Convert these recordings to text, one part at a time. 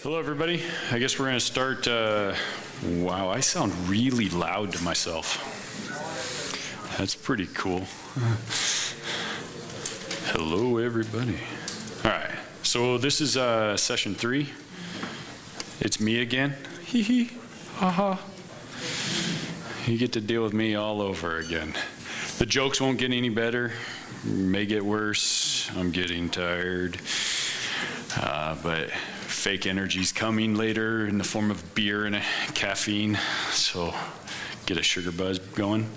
Hello, everybody. I guess we're going to start. Wow, I sound really loud to myself. That's pretty cool. Hello, everybody. All right, so this is session 3. It's me again. Hee hee, ha ha. You get to deal with me all over again. The jokes won't get any better, may get worse. I'm getting tired. But fake energy's coming later in the form of beer and caffeine, so get a sugar buzz going.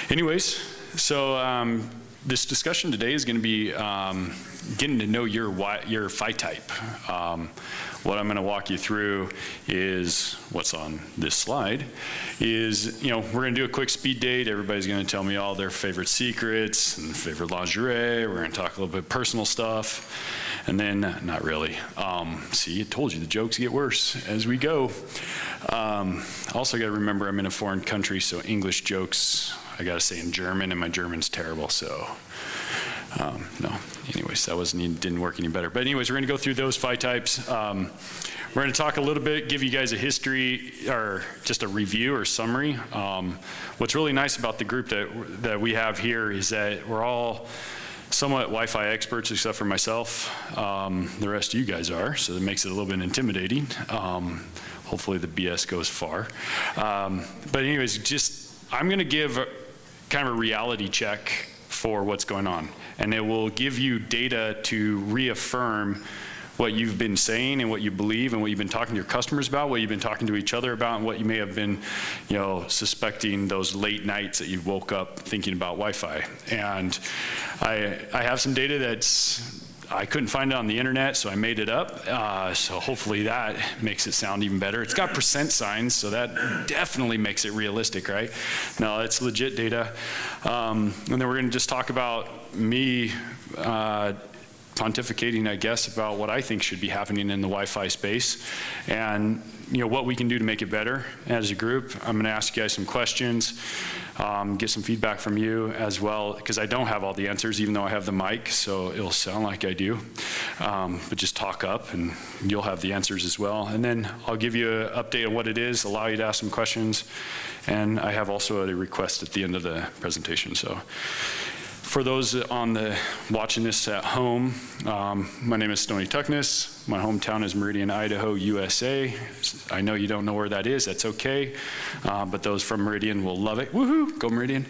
Anyways, so this discussion today is going to be getting to know your PHY type. What I'm going to walk you through is what's on this slide. We're going to do a quick speed date. Everybody's going to tell me all their favorite secrets and favorite lingerie. We're going to talk a little bit personal stuff. And then, not really. See, I told you the jokes get worse as we go. Also got to remember I'm in a foreign country, so English jokes, I got to say in German, and my German's terrible, so no. Anyways, that didn't work any better. But anyways, we're going to go through those PHY types. We're going to talk a little bit, give you guys a history, or just a review or summary. What's really nice about the group that we have here is that we're all somewhat Wi-Fi experts, except for myself. The rest of you guys are, so that makes it a little bit intimidating. Hopefully the BS goes far. But anyways, I'm going to give kind of a reality check for what's going on. And it will give you data to reaffirm what you've been saying and what you believe and what you've been talking to your customers about, what you've been talking to each other about, and what you may have been, suspecting those late nights that you woke up thinking about Wi-Fi. And I have some data I couldn't find it on the internet, so I made it up. So hopefully that makes it sound even better. It's got % signs, so that definitely makes it realistic, right? No, it's legit data. And then we're gonna just talk about me pontificating, I guess, about what I think should be happening in the Wi-Fi space and what we can do to make it better as a group. I'm going to ask you guys some questions, get some feedback from you as well, because I don't have all the answers, even though I have the mic, so it'll sound like I do. But just talk up and you'll have the answers as well. And then I'll give you an update on what it is, allow you to ask some questions, and I have also a request at the end of the presentation. So for those watching this at home, my name is Stoney Tuckness. My hometown is Meridian, Idaho, USA. I know you don't know where that is, that's okay. But those from Meridian will love it. Woohoo, go Meridian.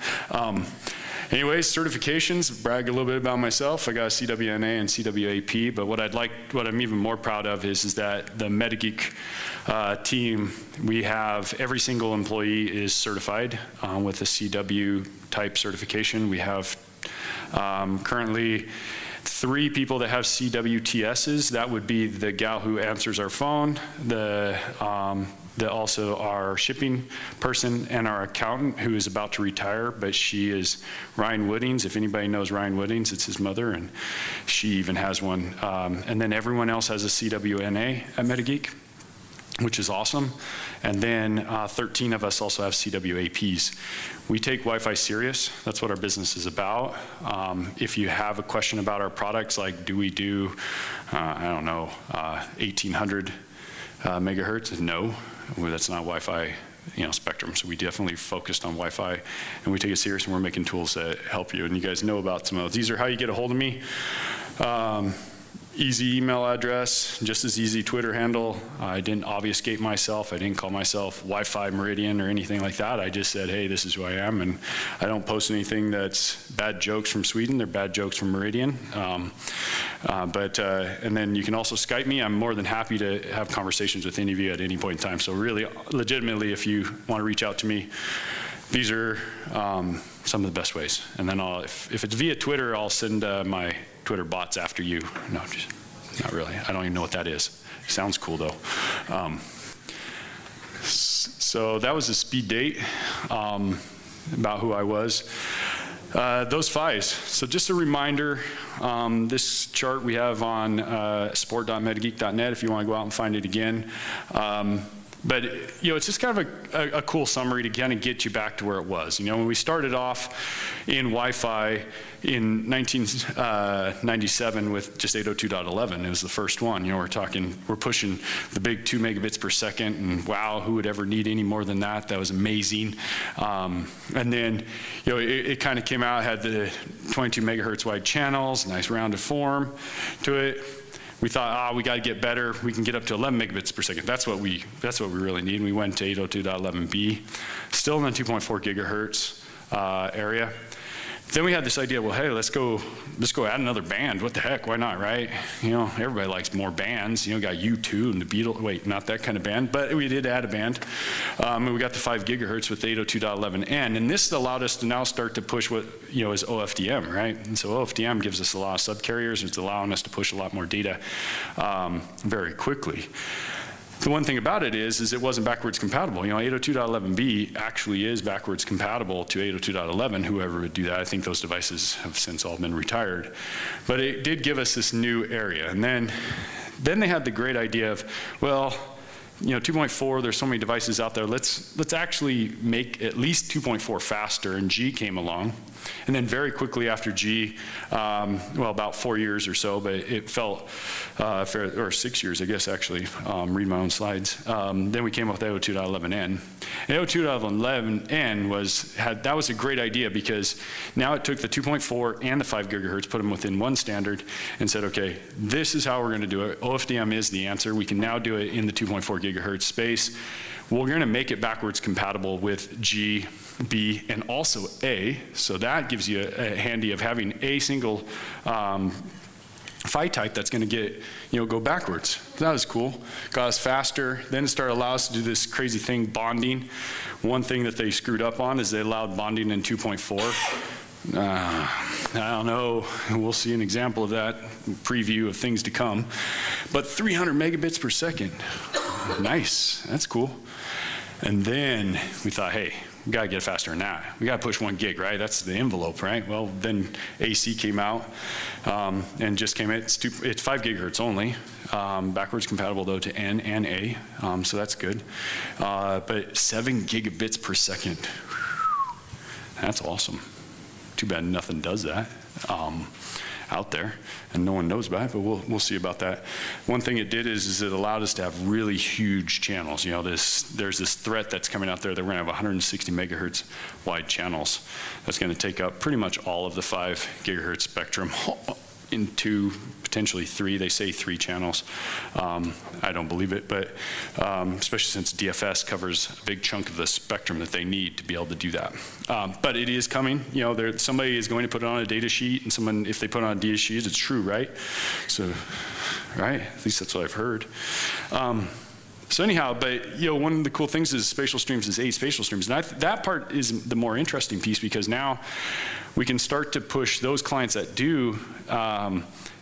Anyways, certifications, brag a little bit about myself. I got a CWNA and CWAP, but what I'm even more proud of is that the MetaGeek team, we have every single employee is certified with a CW type certification. We have currently 3 people that have CWTSs. That would be the gal who answers our phone, also our shipping person, and our accountant who is about to retire, but she is Ryan Woodings. If anybody knows Ryan Woodings, it's his mother, and she even has one. And then everyone else has a CWNA at MetaGeek, which is awesome. And then 13 of us also have CWAPs. We take Wi-Fi serious. That's what our business is about. If you have a question about our products, like do we do, 1800 megahertz? No, that's not Wi-Fi spectrum. So we definitely focused on Wi-Fi, and we take it serious, and we're making tools that help you. And you guys know about some of those. These are how you get a hold of me. Easy email address, just as easy Twitter handle. I didn't obfuscate myself. I didn't call myself Wi-Fi Meridian or anything like that. I just said, hey, this is who I am, and I don't post anything that's bad jokes from Sweden. They're bad jokes from Meridian. And then you can also Skype me. I'm more than happy to have conversations with any of you at any point in time. So really, legitimately, if you want to reach out to me, these are some of the best ways. And then if it's via Twitter, I'll send my Twitter bots after you. No, just not really. I don't even know what that is. Sounds cool though. So that was a speed date about who I was. Those PHYs. So just a reminder, this chart we have on support.metageek.net if you want to go out and find it again. But it's just kind of a cool summary to kind of get you back to where it was. When we started off in Wi-Fi in 1997 with just 802.11, it was the first one. We're pushing the big 2 megabits per second, and wow, who would ever need any more than that? That was amazing. And then it kind of came out, had the 22 megahertz wide channels, nice rounded form to it. We thought, we got to get better. We can get up to 11 megabits per second. That's what we really need. And we went to 802.11b, still in the 2.4 gigahertz area. Then we had this idea, well, hey, let's go add another band. What the heck? Why not, right? Everybody likes more bands. Got U2 and the Beatles. Wait, not that kind of band, but we did add a band. And we got the 5 gigahertz with 802.11n. And this allowed us to now start to push what, is OFDM, right? And so OFDM gives us a lot of subcarriers. It's allowing us to push a lot more data very quickly. The one thing about it is it wasn't backwards compatible. 802.11b actually is backwards compatible to 802.11, whoever would do that. I think those devices have since all been retired. But it did give us this new area. And then they had the great idea of, well, 2.4, there's so many devices out there, let's actually make at least 2.4 faster, and G came along. And then very quickly after G, about 4 years or so, but it felt, or 6 years, I guess, actually, read my own slides. Then we came up with 802.11n. 802.11n was a great idea because now it took the 2.4 and the 5 gigahertz, put them within one standard, and said, okay, this is how we're going to do it. OFDM is the answer. We can now do it in the 2.4 gigahertz space. We're going to make it backwards compatible with G, B, and also A. So that gives you a handy of having a single PHY type that's going to get, go backwards. That was cool. Got us faster. Then it started allowing us to do this crazy thing, bonding. One thing that they screwed up on is they allowed bonding in 2.4. I don't know. We'll see an example of that, preview of things to come. But 300 megabits per second. Nice. That's cool. And then we thought, hey, we got to get faster than that. We got to push 1 gig, right? That's the envelope, right? Well, then AC came out and just came in. It's 5 gigahertz only. Backwards compatible, though, to N and A, so that's good. But 7 gigabits per second. That's awesome. Too bad nothing does that out there, and no one knows about it, but we'll see about that. One thing it did is it allowed us to have really huge channels. There's this threat that's coming out there that we're going to have 160 megahertz wide channels. That's going to take up pretty much all of the 5 gigahertz spectrum into potentially 3. They say 3 channels. I don't believe it, but especially since DFS covers a big chunk of the spectrum that they need to be able to do that. But it is coming. Somebody is going to put it on a data sheet, and someone, if they put it on a data sheet, it's true, right? So, right? At least that's what I've heard. So anyhow, but one of the cool things is spatial streams is 8 spatial streams, and that part is the more interesting piece, because now we can start to push those clients that do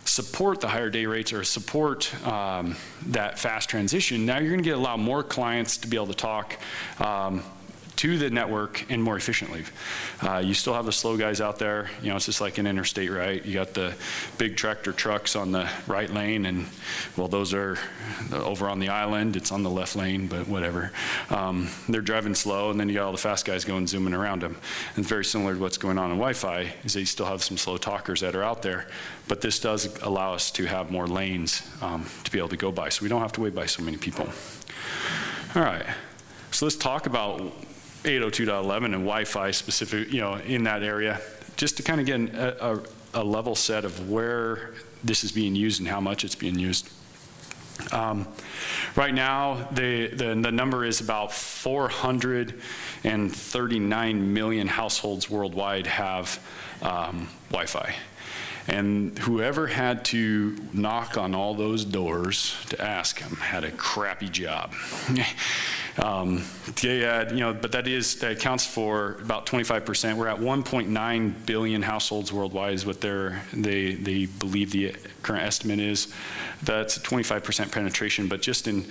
support the higher data rates or support that fast transition. Now you're going to get a lot more clients to be able to talk to the network and more efficiently. You still have the slow guys out there. It's just like an interstate, right? You got the big tractor trucks on the right lane, and well, those are over on the island. It's on the left lane, but whatever. They're driving slow, and then you got all the fast guys going zooming around them. And it's very similar to what's going on in Wi-Fi, is that you still have some slow talkers that are out there, but this does allow us to have more lanes to be able to go by, so we don't have to wait by so many people. All right, so let's talk about 802.11 and Wi-Fi specific, in that area, just to kind of get a level set of where this is being used and how much it's being used. Right now, the number is about 439 million households worldwide have Wi-Fi. And whoever had to knock on all those doors to ask them had a crappy job. They had, but that accounts for about 25%. We're at 1.9 billion households worldwide is what they believe the current estimate is. That's a 25% penetration, but just in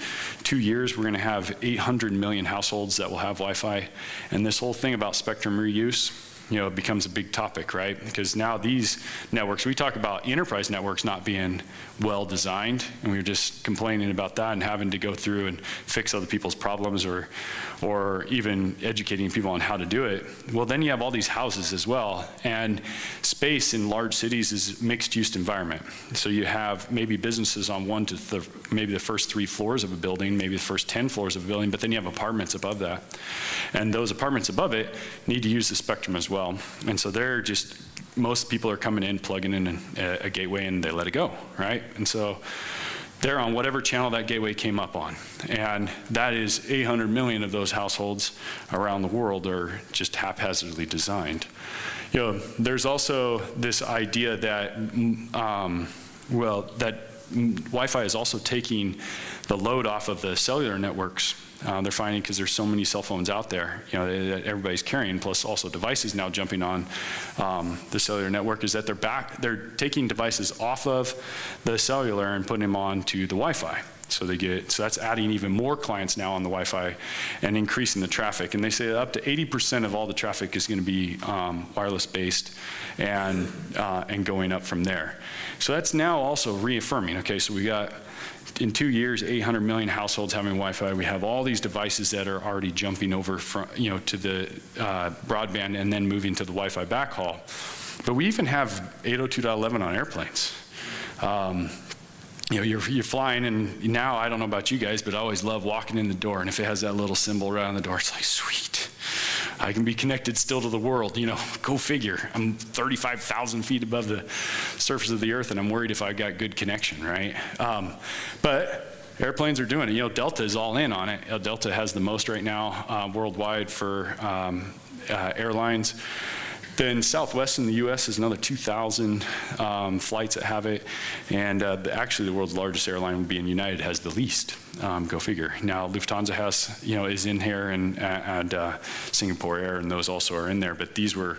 2 years, we're going to have 800 million households that will have Wi-Fi. And this whole thing about spectrum reuse, it becomes a big topic, right? Because now these networks, we talk about enterprise networks not being well designed, and we were just complaining about that and having to go through and fix other people's problems or even educating people on how to do it. Well, then you have all these houses as well, and space in large cities is mixed-use environment. So you have maybe businesses on maybe the first 3 floors of a building, maybe the first 10 floors of a building, but then you have apartments above that. And those apartments above it need to use the spectrum as well. And so most people are coming in, plugging in a gateway, and they let it go, right? And so they're on whatever channel that gateway came up on. And that is 800 million of those households around the world are just haphazardly designed. There's also this idea that, that Wi-Fi is also taking the load off of the cellular networks. They're finding, because there's so many cell phones out there, that everybody's carrying, plus also devices now jumping on the cellular network, is that they're taking devices off of the cellular and putting them onto the Wi-Fi. So that's adding even more clients now on the Wi-Fi and increasing the traffic. And they say up to 80% of all the traffic is going to be wireless based and going up from there. So that's now also reaffirming. Okay, so we got, in 2 years, 800 million households having Wi-Fi. We have all these devices that are already jumping over from, to the broadband and then moving to the Wi-Fi backhaul. But we even have 802.11 on airplanes. You're flying, and now, I don't know about you guys, but I always love walking in the door, and if it has that little symbol right on the door, it's like, sweet. I can be connected still to the world, go figure. I'm 35,000 feet above the surface of the earth, and I'm worried if I got good connection, right? But airplanes are doing it. Delta is all in on it. Delta has the most right now worldwide for airlines. Then Southwest in the US is another 2,000 flights that have it. And actually the world's largest airline would be in United, has the least. Go figure. Now Lufthansa has, is in here, and Singapore Air, and those also are in there. But these were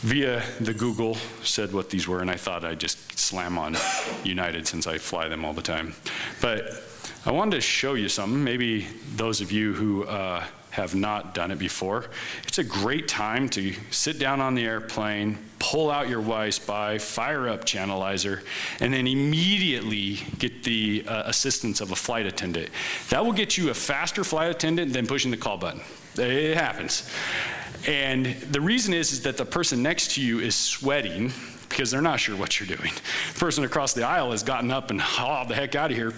via the Google said what these were, and I thought I'd just slam on United since I fly them all the time. But I wanted to show you something. Maybe those of you who have not done it before, it's a great time to sit down on the airplane, pull out your Wi-Fi, fire up Channelizer, and then immediately get the assistance of a flight attendant. That will get you a faster flight attendant than pushing the call button. It happens. And the reason is that the person next to you is sweating because they're not sure what you're doing. The person across the aisle has gotten up and hauled the heck out of here.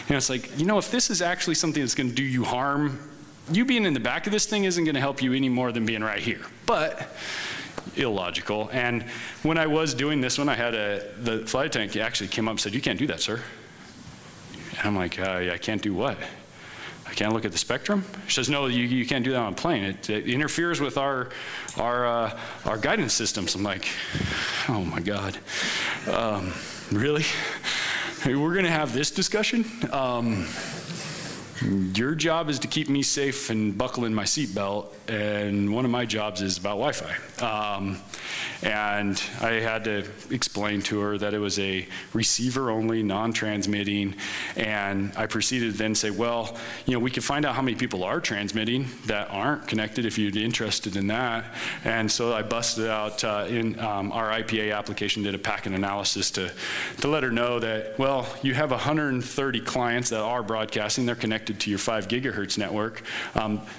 And it's like, if this is actually something that's going to do you harm, you being in the back of this thing isn't going to help you any more than being right here. But illogical. And when I was doing this one, I had the flight attendant actually came up and said, "You can't do that, sir." And I'm like, I can't do what? I can't look at the spectrum? She says, "No, you can't do that on a plane. It interferes with our guidance systems." I'm like, oh my God, really? We're going to have this discussion? Your job is to keep me safe and buckle in my seatbelt, and one of my jobs is about Wi-Fi. And I had to explain to her that it was a receiver-only, non-transmitting, and I proceeded to then say, well, we could find out how many people are transmitting that aren't connected if you're interested in that. And so I busted out in our IPA application, did a packet analysis to let her know that, well, you have 130 clients that are broadcasting. They're connected to your 5 gigahertz network.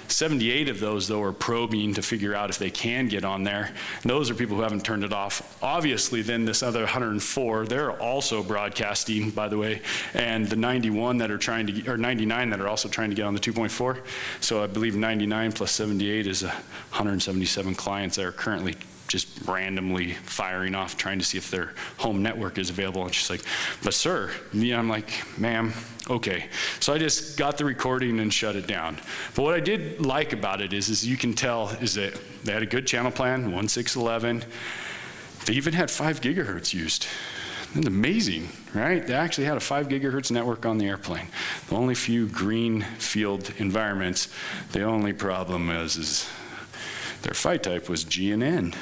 78 of those, though, are probing to figure out if they can get on there. And those are people who haven't turned it off. Obviously, then this other 104, they're also broadcasting, by the way, and the 91 that are trying to, or 99 that are also trying to get on the 2.4. So I believe 99 plus 78 is 177 clients that are currently just randomly firing off, trying to see if their home network is available. And she's like, "But sir," I'm like, "Ma'am, okay." So I just got the recording and shut it down. But what I did like about it is you can tell is that they had a good channel plan, 1.6.11. They even had 5 gigahertz used. It's amazing, right? They actually had a 5 gigahertz network on the airplane. The only few green field environments, the only problem is their flight type was G and N.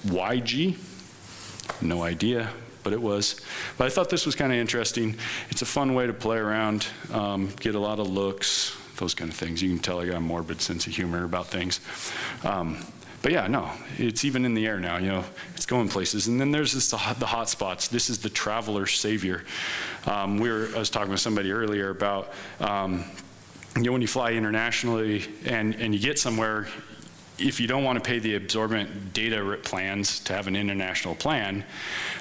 YG? No idea, but it was. But I thought this was kind of interesting. It's a fun way to play around, get a lot of looks, those kind of things. You can tell I got a morbid sense of humor about things. But yeah, no, it's even in the air now, you know, it's going places. And then there's the hotspots. This is the traveler savior. I was talking with somebody earlier about, you know, when you fly internationally and you get somewhere, if you don't want to pay the exorbitant data plans to have an international plan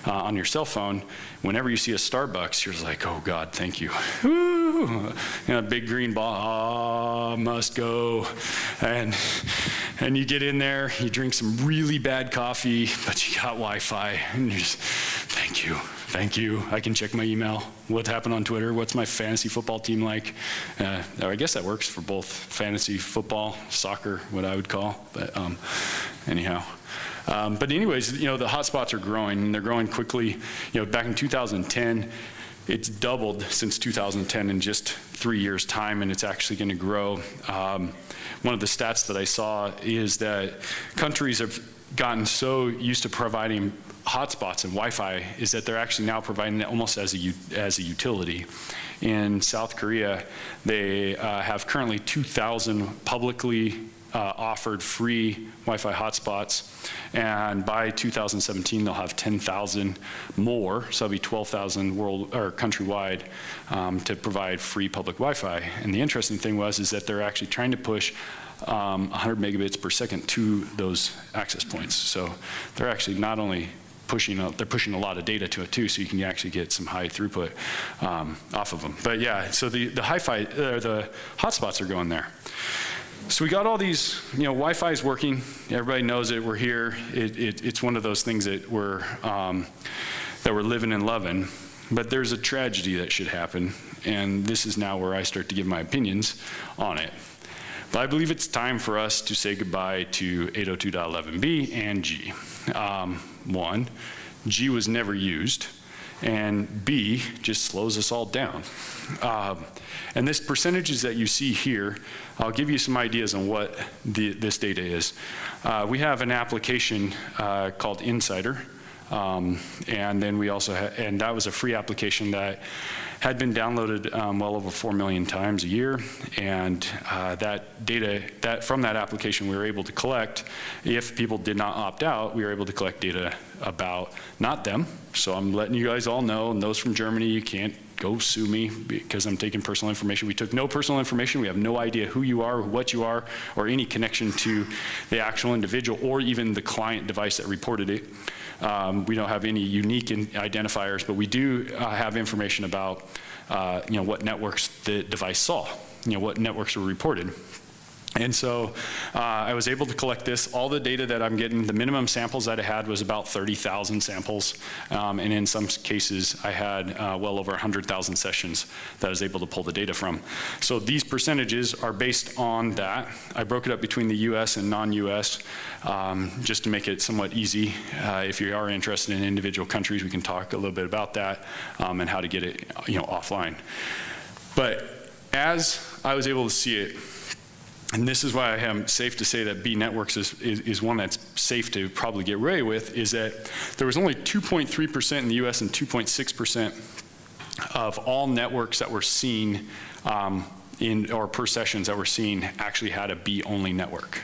on your cell phone, whenever you see a Starbucks, you're just like, oh God, thank you. Woo! You know, big green ball, must go. And you get in there, you drink some really bad coffee, but you got Wi-Fi, and you're just, thank you. Thank you. I can check my email. What happened on Twitter? What's my fantasy football team like? I guess that works for both fantasy football, soccer, what I would call. But anyhow. But anyways, you know, the hotspots are growing, and they're growing quickly. You know, back in 2010, it's doubled since 2010 in just 3 years' time, and it's actually going to grow. One of the stats that I saw is that countries have gotten so used to providing hotspots and Wi-Fi is that they're actually now providing it almost as a utility. In South Korea, they have currently 2,000 publicly offered free Wi-Fi hotspots, and by 2017 they'll have 10,000 more, so that'll be 12,000 world or countrywide to provide free public Wi-Fi. And the interesting thing is that they're actually trying to push 100 megabits per second to those access points. So they're actually not only pushing, they're pushing a lot of data to it too, so you can actually get some high throughput off of them. But yeah, so the hotspots are going there. So we got all these, you know, Wi-Fi is working. Everybody knows it. We're here. It's one of those things that we're living and loving. But there's a tragedy that should happen, and this is now where I start to give my opinions on it. But I believe it's time for us to say goodbye to 802.11b and G. One, G was never used, and B just slows us all down. And this percentages that you see here, I'll give you some ideas on what this data is. We have an application called Insider, and then we also and that was a free application that had been downloaded well over 4 million times a year, and that data from that application we were able to collect. If people did not opt out, we were able to collect data about not them. So I'm letting you guys all know, and those from Germany, you can't go sue me because I'm taking personal information. We took no personal information. We have no idea who you are, what you are, or any connection to the actual individual or even the client device that reported it. We don't have any unique identifiers, but we do have information about you know, what networks the device saw, you know, what networks were reported. And so I was able to collect this. All the data that I'm getting, the minimum samples that I had was about 30,000 samples. And in some cases, I had well over 100,000 sessions that I was able to pull the data from. So these percentages are based on that. I broke it up between the US and non-US just to make it somewhat easy. If you are interested in individual countries, we can talk a little bit about that and how to get it, you know, offline. But as I was able to see it, and this is why I am safe to say that B Networks is one that's safe to probably get away with, is that there was only 2.3% in the US and 2.6% of all networks that were seen or per sessions that were seen actually had a B-only network.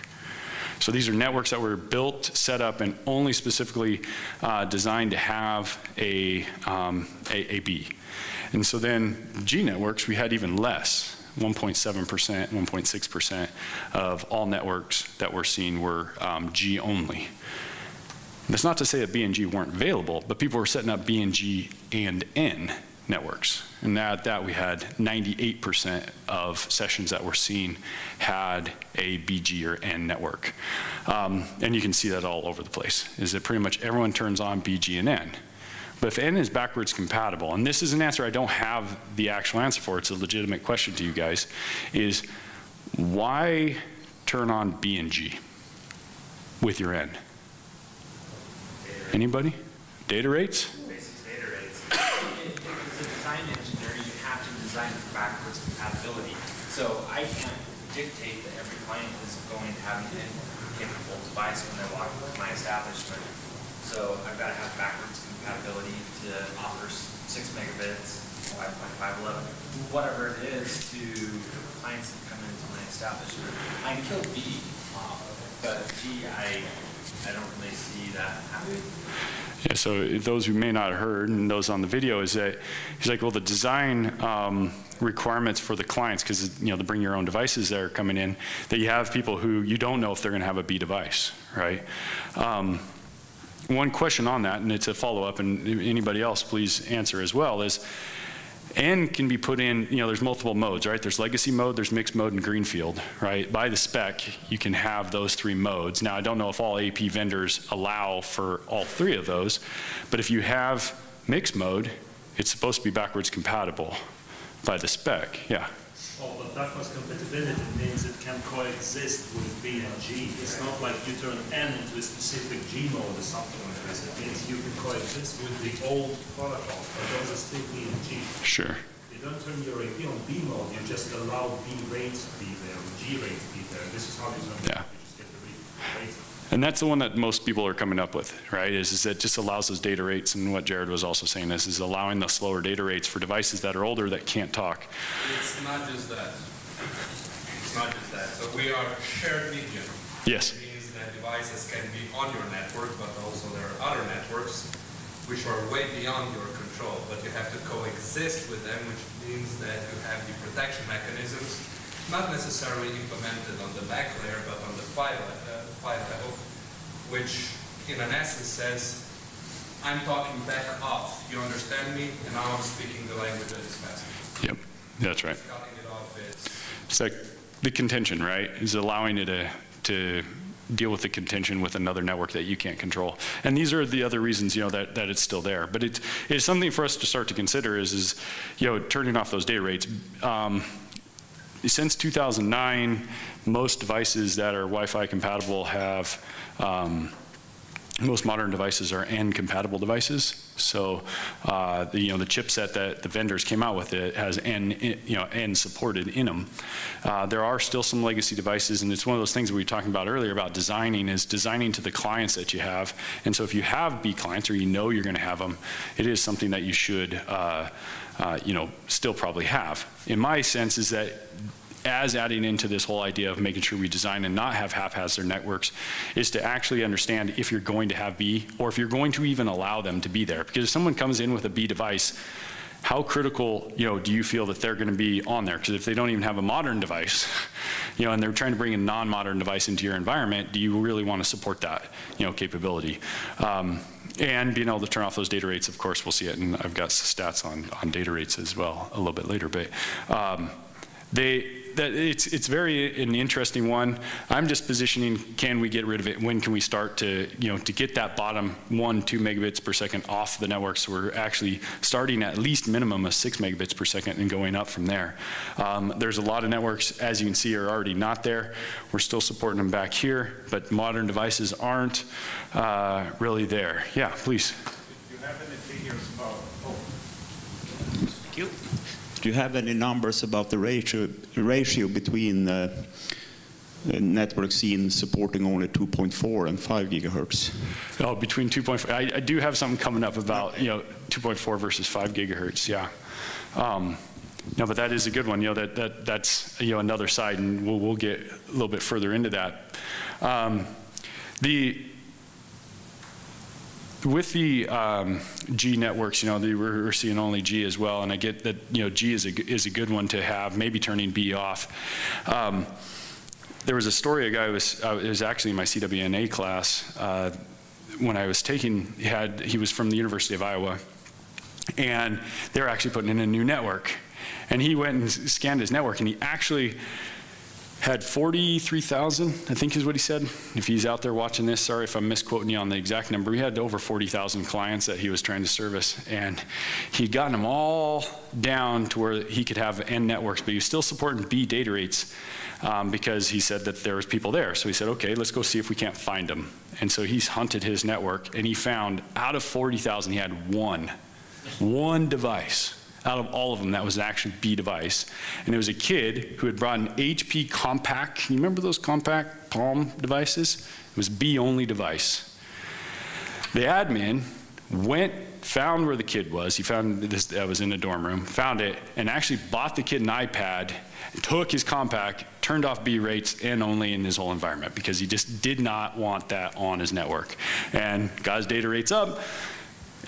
So these are networks that were built, set up, and only specifically designed to have a B. And so then G networks, we had even less. 1.7%, 1.6% of all networks that we're seeing were G only. That's not to say that B and G weren't available, but people were setting up B and G and N networks. And at that we had 98% of sessions that were seen had a BG or N network. And you can see that all over the place, is that pretty much everyone turns on BG and N. But if N is backwards compatible, and this is an answer I don't have the actual answer for, it's a legitimate question to you guys, is why turn on B and G with your N? Anybody? Data rates? Basic data rates. As a design engineer, you have to design for backwards compatibility. So I can't dictate that every client is going to have an N-capable device when they walk into my establishment. So I've got to have backwards compatibility to offer 6 megabits, 5.511, whatever it is to clients that come into my establishment. I can kill B But G, I don't really see that happening. Yeah, so those who may not have heard, and those on the video, is that he's like, well, the design requirements for the clients, because you know, the bring your own devices that are coming in, that you have people who you don't know if they're going to have a B device, right? One question on that, and it's a follow-up, and anybody else please answer as well, is N can be put in, you know, there's multiple modes, right? There's legacy mode, there's mixed mode, and greenfield, right? By the spec, you can have those three modes. Now, I don't know if all AP vendors allow for all three of those, but if you have mixed mode, it's supposed to be backwards compatible by the spec, yeah. Oh, but backwards compatibility means it can coexist with B and G. It's not like you turn N into a specific G mode or something like this. It means you can coexist with the old protocol, but those are still B and G. Sure. You don't turn your AP on B mode, you just allow B rate to be there, or G rate to be there. This is how you turn it. You just get the rate. And that's the one that most people are coming up with, right? Is it just allows those data rates, and what Jared was also saying is allowing the slower data rates for devices that are older that can't talk. It's not just that. It's not just that. So we are shared medium. Yes. It means that devices can be on your network, but also there are other networks which are way beyond your control, but you have to coexist with them, which means that you have the protection mechanisms not necessarily implemented on the back layer, but on the PHY level, which in an essence says, I'm talking back off. You understand me? And now I'm speaking the language that is faster. Yep, that's right. It's cutting it off. It's like the contention, right? Is allowing it to deal with the contention with another network that you can't control. And these are the other reasons, you know, that it's still there. But it's something for us to start to consider is you know, turning off those data rates. Since 2009, most devices that are Wi-Fi compatible have, most modern devices are N compatible devices. So, you know, the chipset that the vendors came out with, it has N, you know, N supported in them. There are still some legacy devices, and it's one of those things we were talking about earlier about designing, is designing to the clients that you have. And so if you have B clients, or you know you're going to have them, it is something that you should, you know, still probably have. In my sense is that as adding into this whole idea of making sure we design and not have haphazard networks is to actually understand if you're going to have B, or if you're going to even allow them to be there. Because if someone comes in with a B device, how critical, you know, do you feel that they're going to be on there? Because if they don't even have a modern device, you know, and they're trying to bring a non-modern device into your environment, do you really want to support that, you know, capability? And being able to turn off those data rates, of course, we'll see it, and I've got stats on data rates as well a little bit later. But it's very an interesting one. I'm just positioning, can we get rid of it? When can we start to, you know, to get that bottom 1-2 megabits per second off the network? So we're actually starting at least minimum of 6 megabits per second and going up from there. There's a lot of networks, as you can see, are already not there. We're still supporting them back here, but modern devices aren't really there. Yeah, please. Do you have any figures about, Thank you. Do you have any numbers about the ratio between network scene supporting only 2.4 and 5 gigahertz? Oh, between 2.4, I do have something coming up about, you know, 2.4 versus 5 gigahertz, yeah. No, but that is a good one, you know, that's, you know, another side, and we'll get a little bit further into that. With the G networks, you know, we're seeing only G as well, and I get that, you know, G is a good one to have, maybe turning B off. There was a story, a guy it was actually in my CWNA class, when I was taking, he was from the University of Iowa, and they were actually putting in a new network. And he went and scanned his network, and he actually had 43,000, I think is what he said. If he's out there watching this, sorry if I'm misquoting you on the exact number. He had over 40,000 clients that he was trying to service, and he'd gotten them all down to where he could have N networks, but he was still supporting B data rates because he said that there was people there. So he said, okay, let's go see if we can't find them. And so he's hunted his network, and he found out of 40,000, he had one device out of all of them that was an actual B device. And it was a kid who had brought an HP compact, you remember those compact Palm devices? It was B only device. The admin found where the kid was. He found this, that was in the dorm room, found it, and actually bought the kid an iPad, took his compact, turned off B rates and only in his whole environment because he just did not want that on his network. And got his data rates up,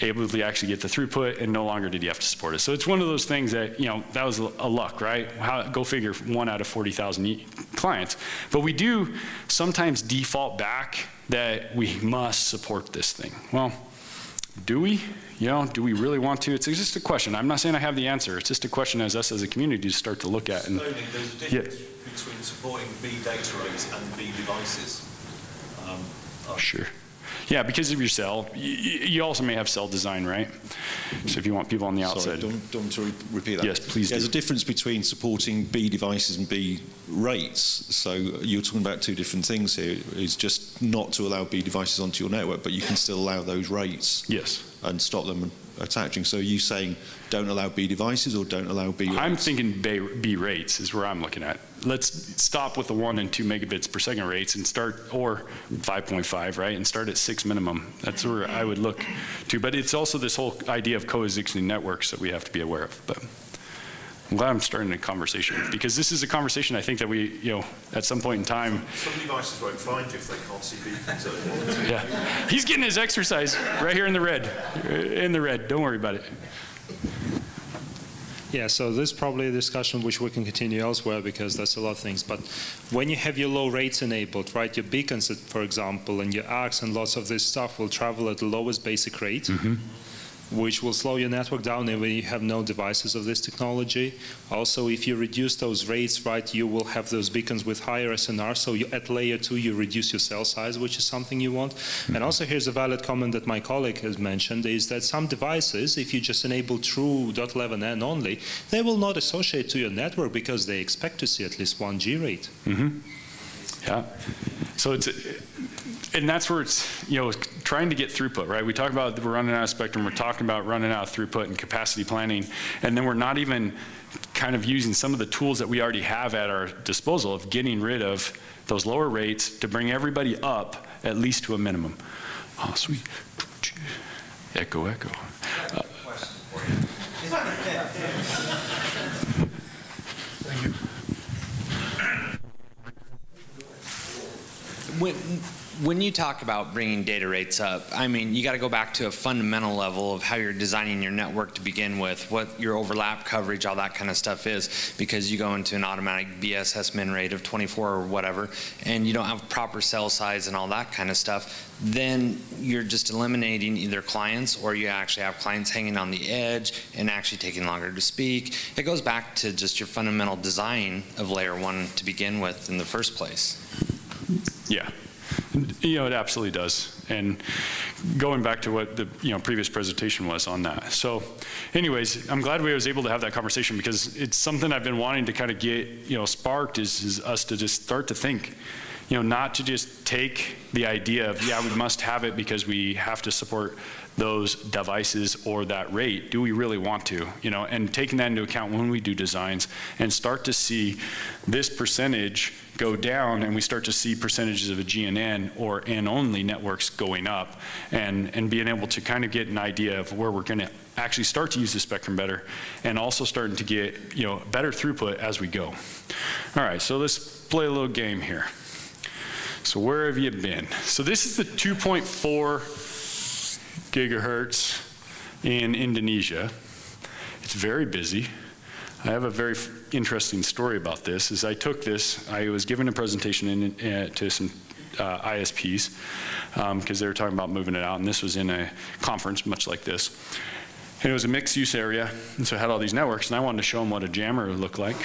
able to actually get the throughput, and no longer did he have to support it. So it's one of those things that, you know, that was a luck, right? Go figure, 1 out of 40,000 clients. But we do sometimes default back that we must support this thing. Well, do we? You know, do we really want to? It's just a question. I'm not saying I have the answer. It's just a question as us as a community to start to look at. And, Stoney, there's a difference between supporting B data rates and B devices. Sure. Yeah, because of your cell. You also may have cell design, right? So if you want people on the outside. Sorry, don't to repeat that. Yes, please There's do. a difference between supporting B devices and B rates. So you're talking about two different things here. It's just not to allow B devices onto your network, but you can still allow those rates. Yes. And stop them attaching. So are you saying don't allow B devices or don't allow B rates? I'm thinking B rates is where I'm looking at. Let's stop with the 1 and 2 megabits per second rates and start, or 5.5, right, and start at 6 minimum. That's where I would look to. But it's also this whole idea of coexisting networks that we have to be aware of. But I'm glad I'm starting a conversation, because this is a conversation I think that we, you know, at some point in time. Some devices won't find you if they can't see beacons at all. Yeah, he's getting his exercise right here in the red. In the red, don't worry about it. Yeah, so this is probably a discussion which we can continue elsewhere because there's a lot of things. But when you have your low rates enabled, right, your beacons, for example, and your ARCs and lots of this stuff will travel at the lowest basic rate, which will slow your network down if you have no devices of this technology. Also, if you reduce those rates, right, you will have those beacons with higher SNR. So at layer 2, you reduce your cell size, which is something you want. And also, here's a valid comment that my colleague has mentioned, is that some devices, if you just enable true .11n only, they will not associate to your network because they expect to see at least 1 G rate. Yeah. So it's, and that's where it's, you know, trying to get throughput, right? We talk about we're running out of spectrum, we're talking about running out of throughput and capacity planning, and then we're not even kind of using some of the tools that we already have at our disposal of getting rid of those lower rates to bring everybody up at least to a minimum. Oh, sweet. Echo, echo. Question for you. Thank you. When you talk about bringing data rates up, I mean, you got to go back to a fundamental level of how you're designing your network to begin with, what your overlap coverage, all that kind of stuff is, because you go into an automatic BSS min rate of 24 or whatever, and you don't have proper cell size and all that kind of stuff, then you're just eliminating either clients or you actually have clients hanging on the edge and actually taking longer to speak. It goes back to just your fundamental design of layer 1 to begin with in the first place. Yeah. You know, it absolutely does. And going back to what the previous presentation was on that. So anyways, I'm glad we was able to have that conversation, because it's something I've been wanting to kind of get, sparked is us to just start to think, not to just take the idea of, yeah, we must have it because we have to support those devices or that rate. Do we really want to? And taking that into account when we do designs and start to see this percentage go down, and we start to see percentages of a GNN or N-only networks going up, and being able to kind of get an idea of where we're going to actually start to use the spectrum better, and also starting to get better throughput as we go. All right, so let's play a little game here. So where have you been? So this is the 2.4 gigahertz in Indonesia. It's very busy. I have a very interesting story about this. As I took this, I was given a presentation to some ISPs because they were talking about moving it out, and this was in a conference much like this. And it was a mixed use area, and so I had all these networks, and I wanted to show them what a jammer would look like.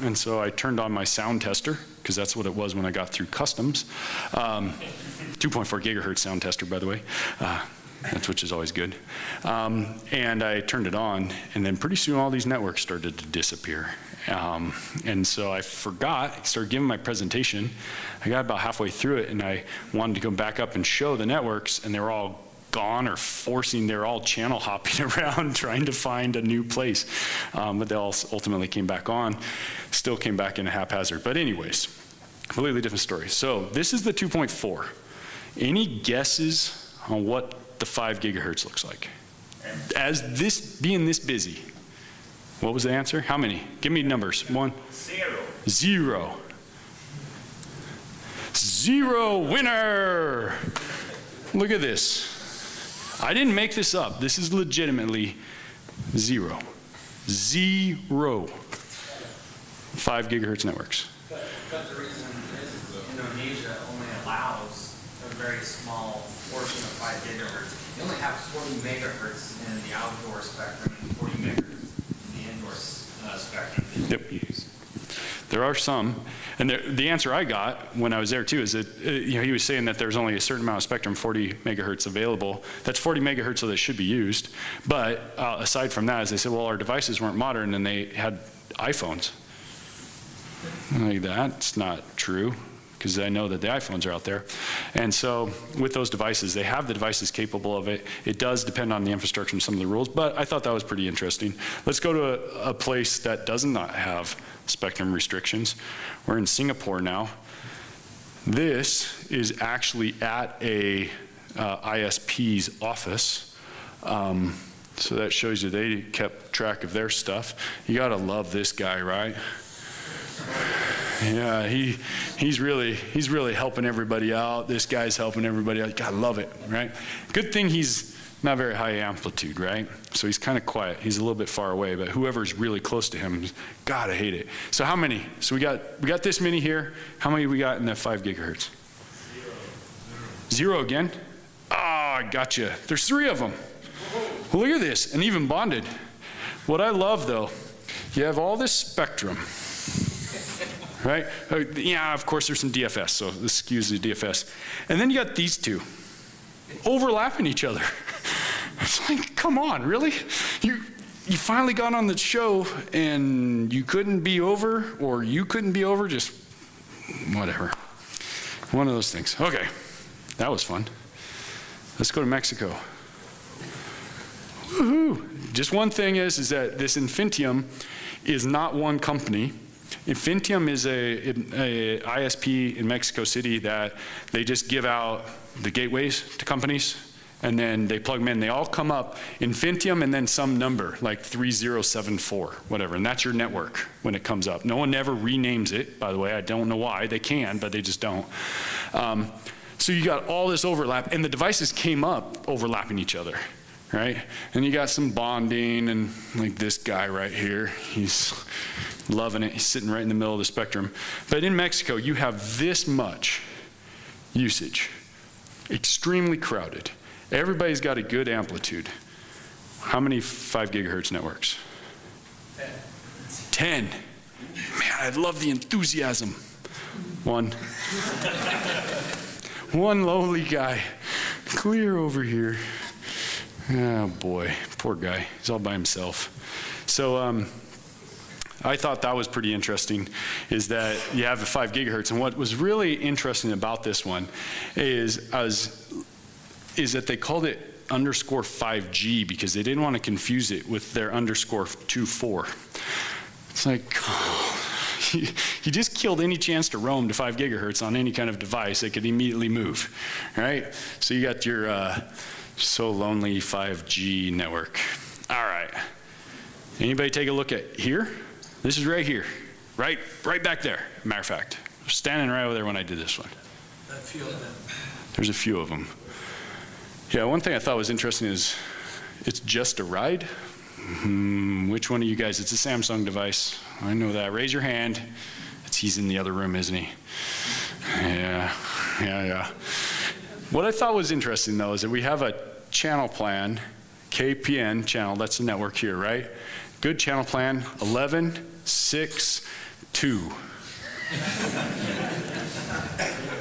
And so I turned on my sound tester, because that's what it was when I got through customs. 2.4 gigahertz sound tester, by the way. Which is always good. And I turned it on, and then pretty soon all these networks started to disappear. And so I forgot, I started giving my presentation. I got about halfway through it, and I wanted to go back up and show the networks, and they were all gone or they're all channel hopping around trying to find a new place. But they all ultimately came back on, still came back in a haphazard. But anyways, completely different story. So this is the 2.4. Any guesses on what the 5 gigahertz looks like? As this being this busy, what was the answer? How many? Give me numbers. 1. 0. 0. 0 winner. Look at this. I didn't make this up. This is legitimately 0. 0. 5 gigahertz networks. But the reason is Indonesia only allows a very small portion of 5 gigahertz. You only have 40 megahertz in the outdoor spectrum and 40 megahertz in the indoor spectrum that you use. There are some, and the answer I got when I was there too is that he was saying that there's only a certain amount of spectrum, 40 megahertz available. That's 40 megahertz, so that should be used. But aside from that, as they said, well, our devices weren't modern and they had iPhones. Like, that's not true, because I know that the iPhones are out there. And so with those devices, they have the devices capable of it. It does depend on the infrastructure and some of the rules, but I thought that was pretty interesting. Let's go to a place that does not have spectrum restrictions. We're in Singapore now. This is actually at a ISP's office. So that shows you they kept track of their stuff. You gotta love this guy, right? Yeah, he's really helping everybody out. This guy's helping everybody out. You gotta love it, right? Good thing he's not very high amplitude, right? So he's kind of quiet. He's a little bit far away, but whoever's really close to him, gotta hate it. So how many? So we got this many here. How many we got in that 5 gigahertz? 0 again? Oh, I gotcha. There's 3 of them. Well, look at this, and even bonded. What I love though, you have all this spectrum. Right? Yeah, of course there's some DFS, so this skews the DFS. And then you got these two overlapping each other. It's like, come on, really? You finally got on the show and you couldn't be over, or you couldn't be over, just whatever. One of those things. Okay, that was fun. Let's go to Mexico. Woohoo! Just one thing is that this Infinitium is not one company. Infinitium is a ISP in Mexico City that they just give out the gateways to companies, and then they plug them in. They all come up Infinitium and then some number, like 3074, whatever, and that's your network when it comes up. No one ever renames it, by the way. I don't know why. They can, but they just don't. So you got all this overlap, and the devices came up overlapping each other, right? And you got some bonding, and like this guy right here, he's loving it. He's sitting right in the middle of the spectrum. But in Mexico, you have this much usage, extremely crowded. Everybody's got a good amplitude. How many 5 gigahertz networks? 10. Man, I love the enthusiasm. 1. One lowly guy, clear over here. Oh boy, poor guy, he's all by himself. So I thought that was pretty interesting, is that you have the 5 gigahertz, and what was really interesting about this one is that they called it _5G because they didn't want to confuse it with their _24. It's like, oh, you just killed any chance to roam to 5 gigahertz on any kind of device that could immediately move, right? So you got your so lonely 5G network. All right, anybody take a look at here? This is right here, right back there. Matter of fact, I was standing right over there when I did this one. A few of them. There's a few of them. Yeah, one thing I thought was interesting is it's just a ride. Which one of you guys? It's a Samsung device. I know that. Raise your hand. He's in the other room, isn't he? Yeah. What I thought was interesting, though, is that we have a channel plan, KPN channel. That's the network here, right? Good channel plan, 11, 6, 2.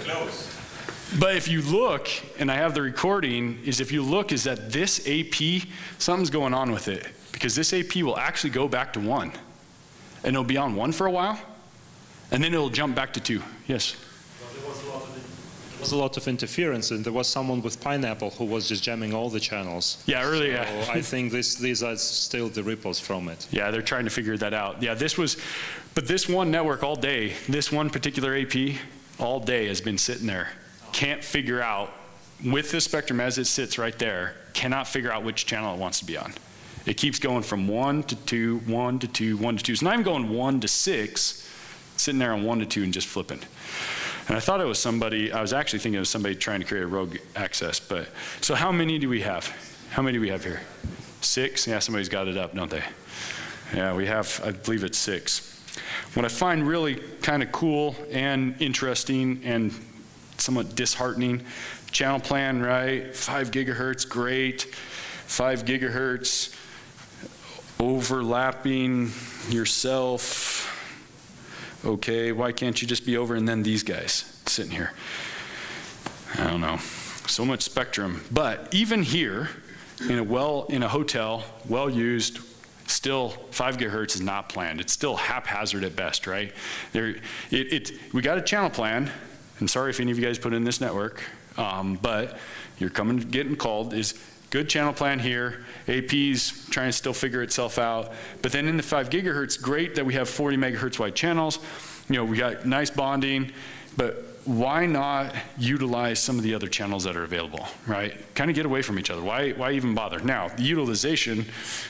Close. But if you look, and I have the recording, is that this AP, something's going on with it. Because this AP will actually go back to 1. And it'll be on 1 for a while, and then it'll jump back to 2. Yes? Well, there was a lot of interference, and there was someone with Pineapple who was just jamming all the channels. Yeah, earlier. So I think these are still the ripples from it. Yeah, they're trying to figure that out. Yeah, but this one network all day, this one particular AP, all day has been sitting there. Can't figure out, with the spectrum as it sits right there, cannot figure out which channel it wants to be on. It keeps going from 1 to 2, 1 to 2, 1 to 2. It's not even going 1 to 6, sitting there on 1 to 2 and just flipping. And I thought it was somebody, I was actually thinking it was somebody trying to create a rogue access, but, so how many do we have? How many do we have here? 6? Yeah, somebody's got it up, don't they? Yeah, we have, I believe it's 6. What I find really kind of cool and interesting and somewhat disheartening, channel plan, right? 5 gigahertz, great. 5 gigahertz, overlapping yourself. Okay, why can't you just be over and then these guys sitting here? I don't know. So much spectrum. But even here, in a hotel, well used, still 5 gigahertz is not planned. It's still haphazard at best, right? We got a channel plan, and sorry if any of you guys put in this network, but you're getting called, is good channel plan here. AP's trying to still figure itself out. But then in the 5 gigahertz, great that we have 40 megahertz wide channels. You know, we got nice bonding, but why not utilize some of the other channels that are available, right? Kind of get away from each other. Why even bother? Now, the utilization,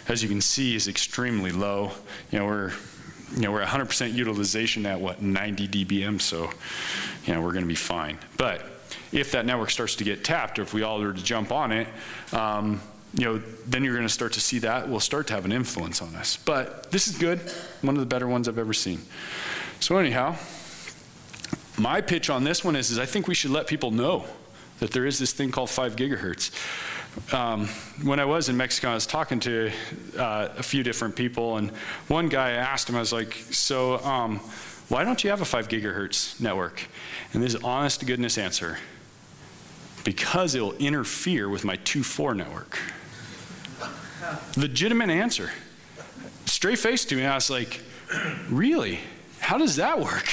as you can see, is extremely low. We're at 100% utilization at what, 90 dBm, so we're going to be fine. But if that network starts to get tapped, or if we all were to jump on it, then you're going to start to see that will start to have an influence on us. But this is good, one of the better ones I've ever seen. So anyhow, my pitch on this one is I think we should let people know that there is this thing called 5 gigahertz. When I was in Mexico, I was talking to a few different people, and one guy, I asked him, I was like, so why don't you have a 5 gigahertz network? And this honest to goodness answer, because it'll interfere with my 2.4 network. Legitimate answer. Straight face to me, I was like, really? How does that work?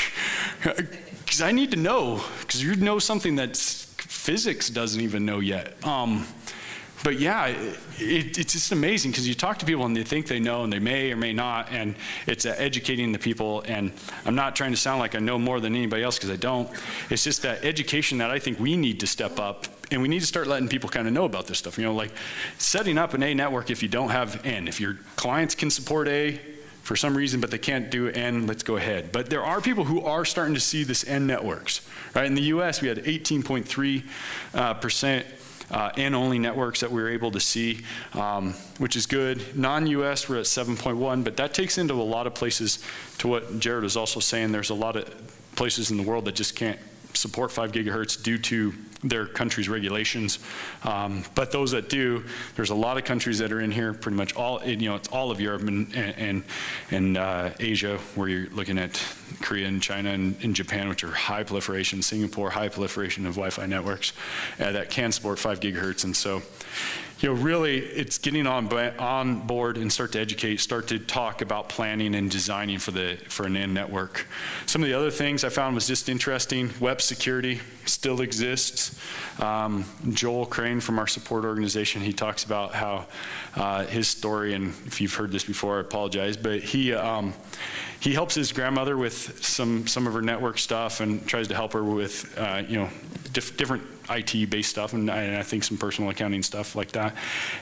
Because I need to know, because you know something that physics doesn't even know yet. But yeah, it's just amazing because you talk to people and they think they know and they may or may not, and it's educating the people. And I'm not trying to sound like I know more than anybody else because I don't. It's just that education that I think we need to step up, and we need to start letting people kind of know about this stuff. Like setting up an A network if you don't have N. If your clients can support A for some reason, but they can't do N, let's go ahead. But there are people who are starting to see this N networks, right? In the US, we had 18.3% N-only networks that we were able to see, which is good. Non-US, we're at 7.1, but that takes into a lot of places, to what Jared was also saying, there's a lot of places in the world that just can't support 5 gigahertz due to their country's regulations. But those that do, there's a lot of countries that are in here, pretty much all, it's all of Europe and Asia, where you're looking at Korea and China and Japan, which are high proliferation, Singapore, high proliferation of Wi-Fi networks that can support 5 gigahertz. And so, really, it's getting on board and start to educate, start to talk about planning and designing for an N network. Some of the other things I found was just interesting. Web security still exists. Joel Crane from our support organization, he talks about how his story, and if you've heard this before, I apologize, but he helps his grandmother with some of her network stuff and tries to help her with different IT-based stuff, and I think some personal accounting stuff like that.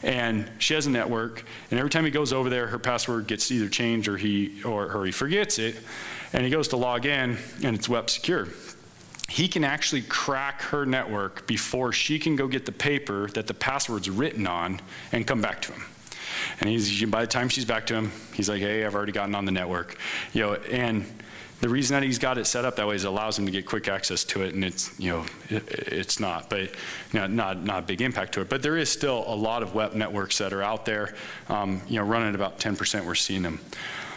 And she has a network, and every time he goes over there, her password gets either changed or he forgets it, and he goes to log in, and it's web secure. He can actually crack her network before she can go get the paper that the password's written on and come back to him. And by the time she's back to him, he's like, hey, I've already gotten on the network. And the reason that he's got it set up that way is it allows him to get quick access to it, and it's, it's not, but not a big impact to it. But there is still a lot of web networks that are out there, running at about 10%, we're seeing them.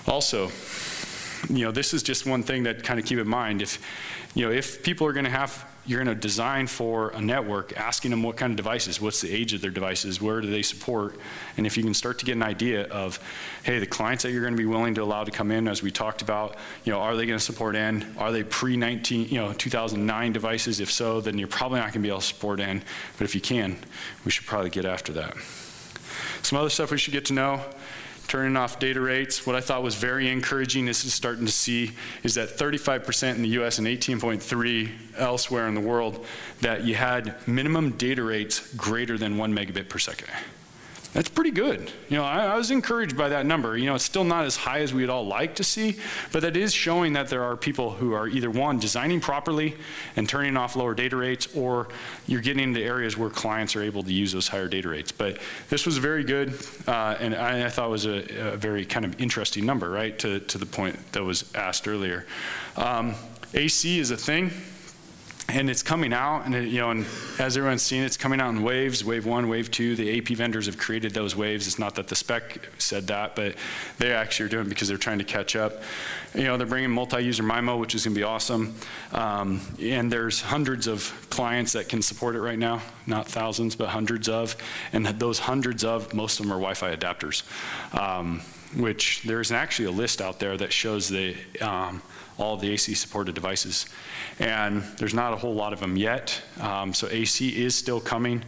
Also, this is just one thing that kind of keep in mind. If people are going to you're going to design for a network, asking them what kind of devices, what's the age of their devices, where do they support, and if you can start to get an idea of, hey, the clients that you're going to be willing to allow to come in, as we talked about, are they going to support N? Are they pre-2009 devices? If so, then you're probably not going to be able to support N, but if you can, we should probably get after that. Some other stuff we should get to know. Turning off data rates. What I thought was very encouraging is starting to see is that 35% in the US and 18.3% elsewhere in the world, that you had minimum data rates greater than 1 megabit per second. That's pretty good. You know, I was encouraged by that number. You know, it's still not as high as we'd all like to see, but that is showing that there are people who are either one, designing properly and turning off lower data rates, or you're getting into areas where clients are able to use those higher data rates. But this was very good, and I thought it was a very kind of interesting number, right, to the point that was asked earlier. AC is a thing. And it's coming out, and you know, and as everyone's seen, it's coming out in waves, wave 1, wave 2. The AP vendors have created those waves. It's not that the spec said that, but they actually are doing it because they're trying to catch up. You know, they're bringing multi-user MIMO, which is going to be awesome. And there's hundreds of clients that can support it right now, not thousands, but hundreds of. And those hundreds of, most of them are Wi-Fi adapters, which there's actually a list out there that shows the all of the AC supported devices. And there's not a whole lot of them yet. So AC is still coming.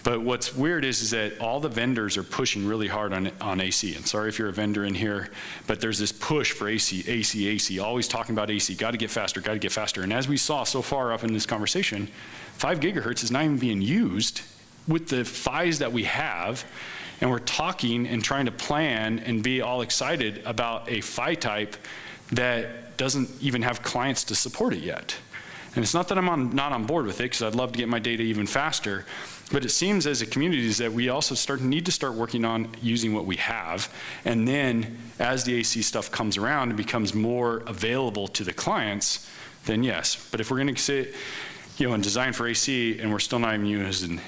But what's weird is that all the vendors are pushing really hard on AC. And sorry if you're a vendor in here, but there's this push for AC, always talking about AC, got to get faster, got to get faster. And as we saw so far up in this conversation, 5 gigahertz is not even being used with the PHYs that we have. And we're talking and trying to plan and be all excited about a PHY type that doesn't even have clients to support it yet. And it's not that I'm not on board with it, because I'd love to get my data even faster, but it seems as a community is that we also need to start working on using what we have, and then as the AC stuff comes around and becomes more available to the clients, then yes. But if we're going to sit, you know, and design for AC and we're still not even using,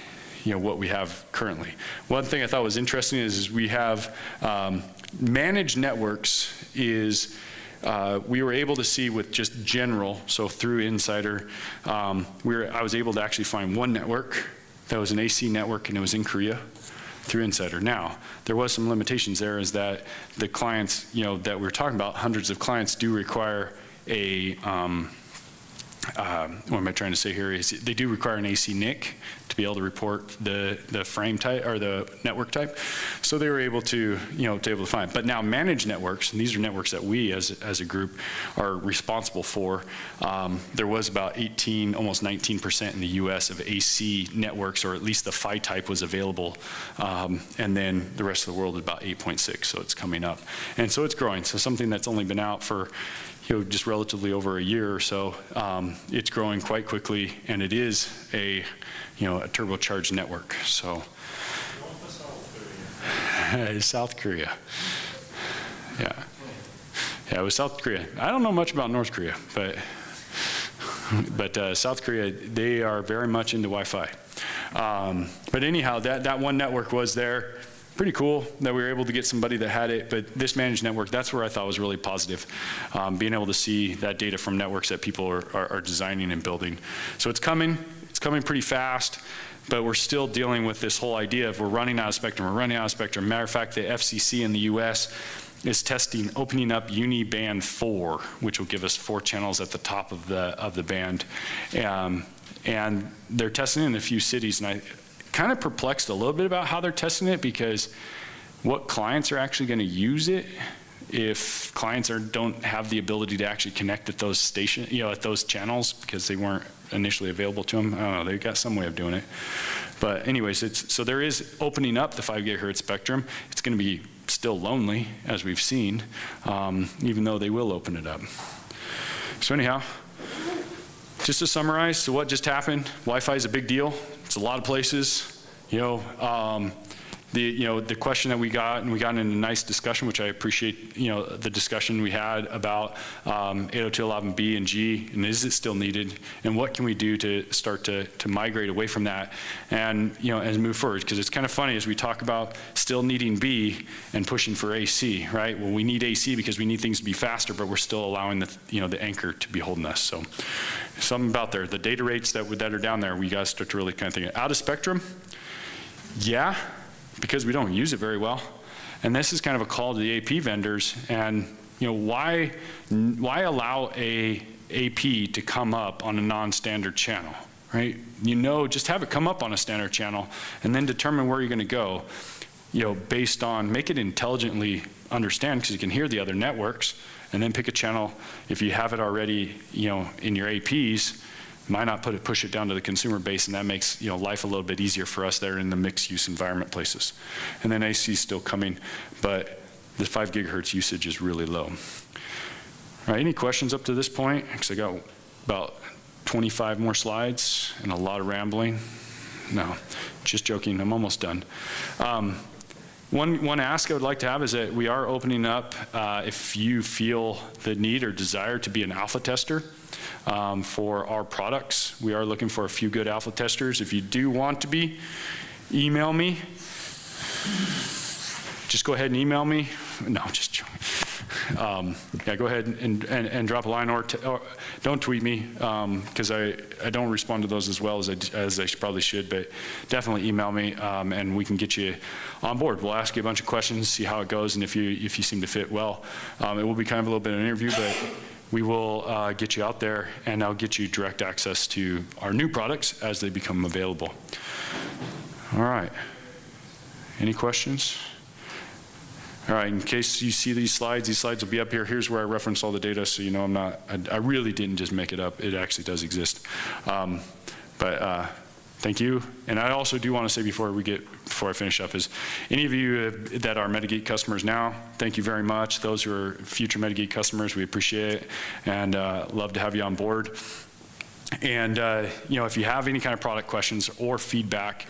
you know, what we have currently. One thing I thought was interesting is we have managed networks is we were able to see with just general, so through Insider, I was able to actually find one network that was an AC network, and it was in Korea through Insider. Now, there was some limitations there, is that the clients, you know, that we're talking about, hundreds of clients do require a, what am I trying to say here, is they do require an AC NIC to be able to report the frame type or the network type. So they were able to, you know, to find. But now managed networks, and these are networks that we as a group are responsible for. There was about 18, almost 19% in the US of AC networks, or at least the PHY type was available. And then the rest of the world is about 8.6, so it's coming up. And so it's growing. So something that's only been out for, you know, just relatively over a year or so, it's growing quite quickly, and it is a, you know, a turbocharged network. So, South Korea. Yeah, it was South Korea. I don't know much about North Korea, but South Korea, they are very much into Wi-Fi. But anyhow, that one network was there. Pretty cool that we were able to get somebody that had it, but this managed network, that's where I thought was really positive. Being able to see that data from networks that people are designing and building. So it's coming pretty fast, but we're still dealing with this whole idea of we're running out of spectrum. Matter of fact, the FCC in the US is testing opening up Uniband 4, which will give us 4 channels at the top of the band. And they're testing it in a few cities, and I kind of perplexed a little bit about how they're testing it, because what clients are actually going to use it if clients don't have the ability to actually connect at those stations, you know, at those channels, because they weren't initially available to them. I don't know, they've got some way of doing it. But anyways, so there is opening up the 5 gigahertz spectrum. It's going to be still lonely, as we've seen, even though they will open it up. So anyhow, just to summarize, so what just happened? Wi-Fi is a big deal. It's a lot of places, you know. The question that we got, and we got in a nice discussion, which I appreciate, you know, the discussion we had about 802.11b and G, and is it still needed, and what can we do to start to migrate away from that, and, you know, and move forward, because it's kind of funny as we talk about still needing B and pushing for AC, right? Well, we need AC because we need things to be faster, but we're still allowing the, you know, the anchor to be holding us. So something about there, the data rates that are down there, we got to start to really kind of think out of spectrum. Yeah, because we don't use it very well. And this is kind of a call to the AP vendors, and, you know, why allow a AP to come up on a non-standard channel, right? You know, just have it come up on a standard channel and then determine where you're going to go, you know, based on, make it intelligently understand, because you can hear the other networks, and then pick a channel if you have it already, you know, in your APs, Might not push it down to the consumer base, and that makes life a little bit easier for us there in the mixed use environment places. And then AC is still coming, but the 5 gigahertz usage is really low. All right, any questions up to this point? Because I got about 25 more slides and a lot of rambling. No, just joking, I'm almost done. One ask I would like to have is that we are opening up, if you feel the need or desire to be an alpha tester for our products. We are looking for a few good alpha testers. If you do want to be, email me. Just go ahead and email me. No, just joking. Yeah, go ahead and drop a line, or don't tweet me, because I don't respond to those as well as I probably should, but definitely email me, and we can get you on board. We'll ask you a bunch of questions, see how it goes, and if you seem to fit well. It will be kind of a little bit of an interview, but we will get you out there, and I'll get you direct access to our new products as they become available. All right. Any questions? All right, in case you see these slides will be up here. Here's where I reference all the data, so you know I really didn't just make it up. It actually does exist. Thank you. And I also do want to say before I finish up is, any of you that are Medigate customers now, thank you very much. Those who are future Medigate customers, we appreciate it, and love to have you on board. And if you have any kind of product questions or feedback,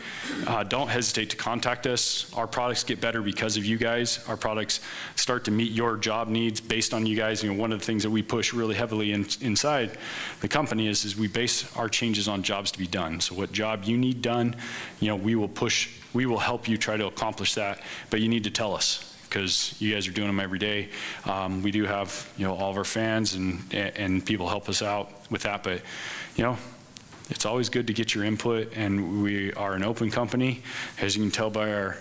don't hesitate to contact us. Our products get better because of you guys. Our products start to meet your job needs based on you guys. One of the things that we push really heavily inside the company is we base our changes on jobs to be done. So what job you need done, we will help you try to accomplish that, but you need to tell us, because you guys are doing them every day. We do have all of our fans and people help us out with that, but it's always good to get your input, and we are an open company. As you can tell by our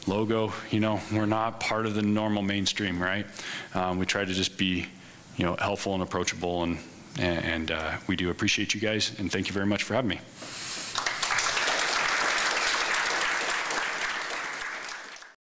logo, we're not part of the normal mainstream, right? We try to just be helpful and approachable, and we do appreciate you guys, and thank you very much for having me.